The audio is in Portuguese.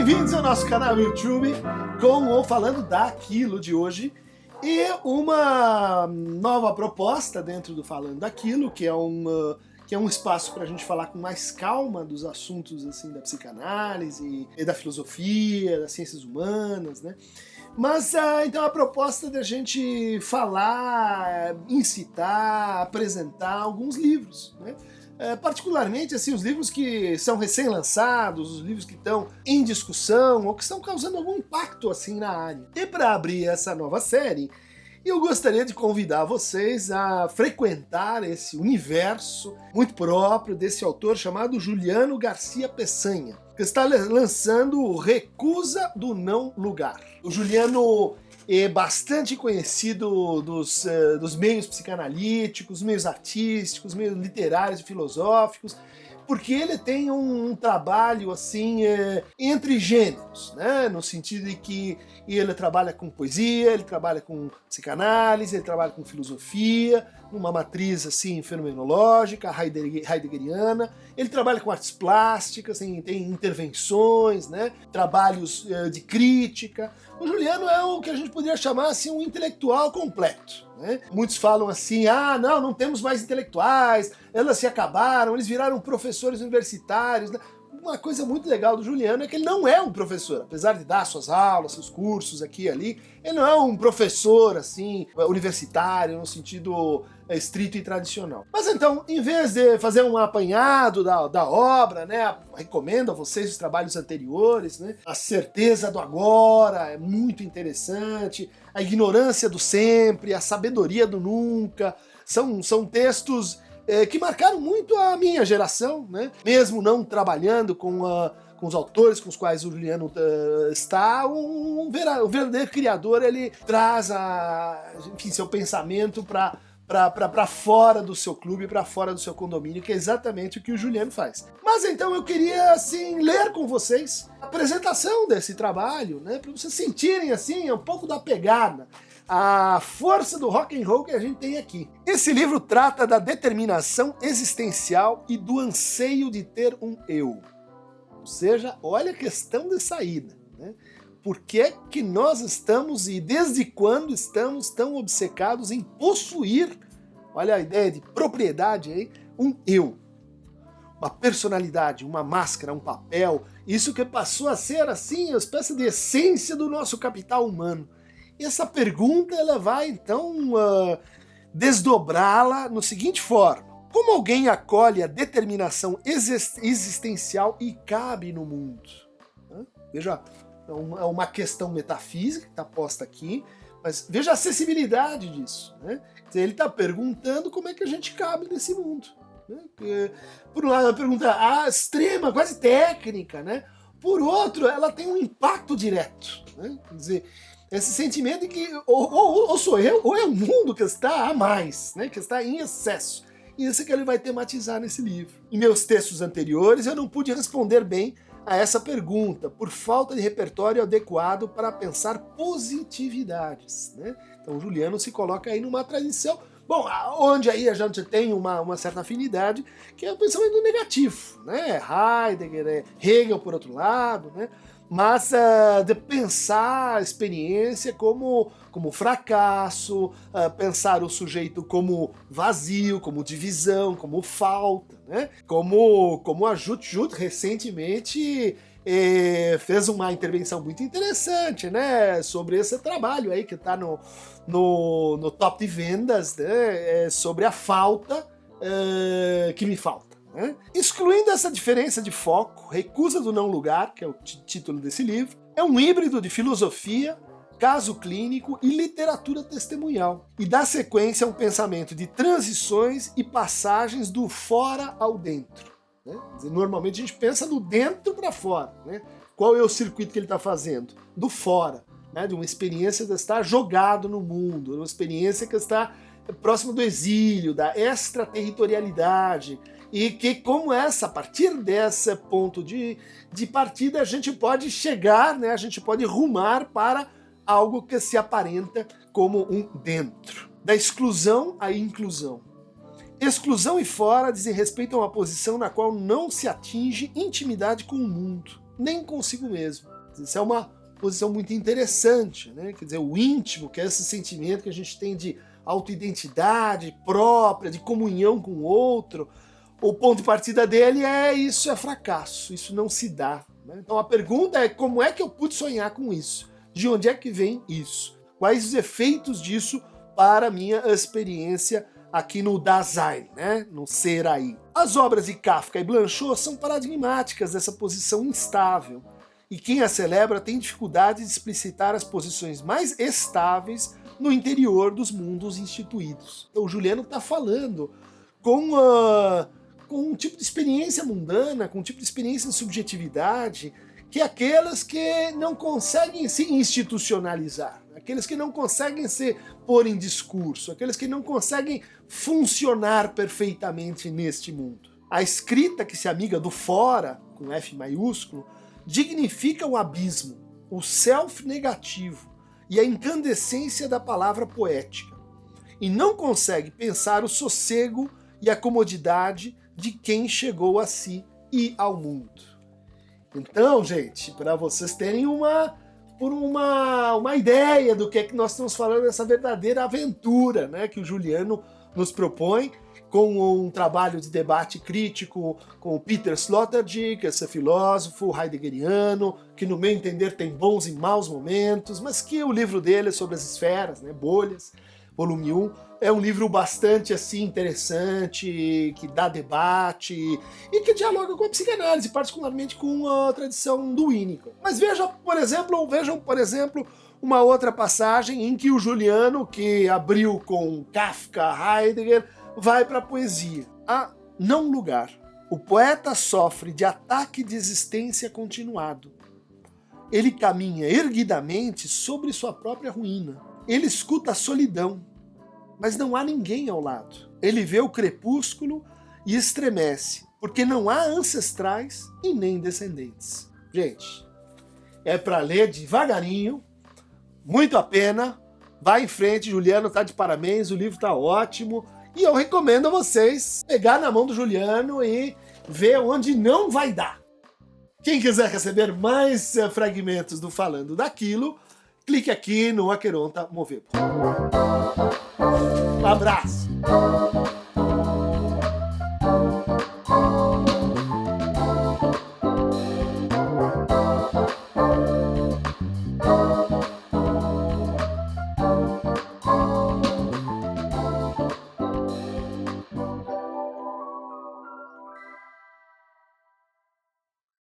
Bem-vindos ao nosso canal YouTube com o Falando Daquilo de hoje e uma nova proposta dentro do Falando Daquilo, que é um espaço para a gente falar com mais calma dos assuntos assim da psicanálise e da filosofia, das ciências humanas, né? Mas então a proposta da gente falar, incitar, apresentar alguns livros, né? Particularmente assim, os livros que são recém-lançados, os livros que estão em discussão ou que estão causando algum impacto assim na área. E para abrir essa nova série, eu gostaria de convidar vocês a frequentar esse universo muito próprio desse autor chamado Juliano Garcia Peçanha, que está lançando o Recusa do Não Lugar. O Juliano é bastante conhecido dos meios psicanalíticos, meios artísticos, meios literários e filosóficos, porque ele tem um trabalho assim entre gêneros, né? No sentido de que ele trabalha com poesia, ele trabalha com psicanálise, ele trabalha com filosofia, numa matriz assim fenomenológica, heideggeriana, ele trabalha com artes plásticas, tem intervenções, né? Trabalhos de crítica. O Juliano é o que a gente poderia chamar assim um intelectual completo, né? Muitos falam assim, não temos mais intelectuais, elas se acabaram, eles viraram professores universitários, né? Uma coisa muito legal do Juliano é que ele não é um professor, apesar de dar suas aulas, seus cursos aqui e ali, ele não é um professor assim, universitário, no sentido estrito e tradicional. Mas então, em vez de fazer um apanhado da obra, né, recomendo a vocês os trabalhos anteriores, né, A Certeza do Agora é muito interessante, A Ignorância do Sempre, A Sabedoria do Nunca, são textos que marcaram muito a minha geração, né? Mesmo não trabalhando com os autores com os quais o Juliano está, o verdadeiro criador, ele traz seu pensamento para fora do seu clube, para fora do seu condomínio, que é exatamente o que o Juliano faz. Mas então eu queria assim ler com vocês a apresentação desse trabalho, né, para vocês sentirem assim um pouco da pegada, a força do rock and roll que a gente tem aqui. Esse livro trata da determinação existencial e do anseio de ter um eu. Ou seja, olha a questão de saída, né? Por que que nós estamos e desde quando estamos tão obcecados em possuir, olha a ideia de propriedade aí, um eu, uma personalidade, uma máscara, um papel, isso que passou a ser assim, uma espécie de essência do nosso capital humano. E essa pergunta ela vai então desdobrá-la no seguinte forma: como alguém acolhe a determinação existencial e cabe no mundo? Veja, é uma questão metafísica que está posta aqui, mas veja a acessibilidade disso, né? Ele está perguntando como é que a gente cabe nesse mundo, né? Por um lado, a pergunta extrema, quase técnica, né? Por outro, ela tem um impacto direto, né? Quer dizer, esse sentimento de que ou sou eu, ou é o mundo que está a mais, né? Que está em excesso. E isso é que ele vai tematizar nesse livro. Em meus textos anteriores, eu não pude responder bem a essa pergunta, por falta de repertório adequado para pensar positividades, né? Então o Juliano se coloca aí numa tradição, bom, onde aí a gente tem uma certa afinidade, que é o pensamento negativo, né? Heidegger, Hegel por outro lado, né? Mas de pensar a experiência como fracasso, pensar o sujeito como vazio, como divisão, como falta, né? Como a Jut recentemente fez uma intervenção muito interessante, né, sobre esse trabalho aí que está no top de vendas, né, sobre a falta que me falta. Excluindo essa diferença de foco, Recusa do Não Lugar, que é o título desse livro, é um híbrido de filosofia, caso clínico e literatura testemunhal, e dá sequência a um pensamento de transições e passagens do fora ao dentro, né? Quer dizer, normalmente a gente pensa do dentro para fora, né? Qual é o circuito que ele está fazendo? Do fora, né? De uma experiência de estar jogado no mundo, uma experiência que está próximo do exílio, da extraterritorialidade, e que como essa, a partir desse ponto de partida, a gente pode chegar, né, a gente pode rumar para algo que se aparenta como um dentro. Da exclusão à inclusão. Exclusão e fora dizem respeito a uma posição na qual não se atinge intimidade com o mundo, nem consigo mesmo. Isso é uma posição muito interessante, né? Quer dizer, o íntimo, que é esse sentimento que a gente tem de autoidentidade própria, de comunhão com o outro, o ponto de partida dele é isso é fracasso, isso não se dá. Né? Então a pergunta é como é que eu pude sonhar com isso? De onde é que vem isso? Quais os efeitos disso para a minha experiência aqui no Dasein, né? No ser aí. As obras de Kafka e Blanchot são paradigmáticas dessa posição instável, e quem a celebra tem dificuldade de explicitar as posições mais estáveis no interior dos mundos instituídos. Então o Juliano está falando com um tipo de experiência mundana, com um tipo de experiência de subjetividade, que é aquelas que não conseguem se institucionalizar, aqueles que não conseguem se pôr em discurso, aqueles que não conseguem funcionar perfeitamente neste mundo. A escrita que se amiga do fora, com F maiúsculo, dignifica o abismo, o self negativo e a incandescência da palavra poética, e não consegue pensar o sossego e a comodidade de quem chegou a si e ao mundo. Então, gente, para vocês terem uma ideia do que é que nós estamos falando dessa verdadeira aventura, né, que o Juliano nos propõe, com um trabalho de debate crítico com o Peter Sloterdijk, esse filósofo heideggeriano, que no meu entender tem bons e maus momentos, mas que o livro dele é sobre as esferas, né, bolhas, volume 1, é um livro bastante assim interessante, que dá debate e que dialoga com a psicanálise, particularmente com a tradição do Winnicott. Mas vejam, por exemplo, uma outra passagem em que o Juliano, que abriu com Kafka, Heidegger, vai para a poesia. A Não Lugar. O poeta sofre de ataque de existência continuado. Ele caminha erguidamente sobre sua própria ruína. Ele escuta a solidão, mas não há ninguém ao lado. Ele vê o crepúsculo e estremece, porque não há ancestrais e nem descendentes. Gente, é para ler devagarinho, muito a pena. Vai em frente, Juliano tá de parabéns, o livro tá ótimo. E eu recomendo a vocês pegar na mão do Juliano e ver onde não vai dar. Quem quiser receber mais fragmentos do Falando Daquilo, clique aqui no Aqueronta Movebo. Um abraço!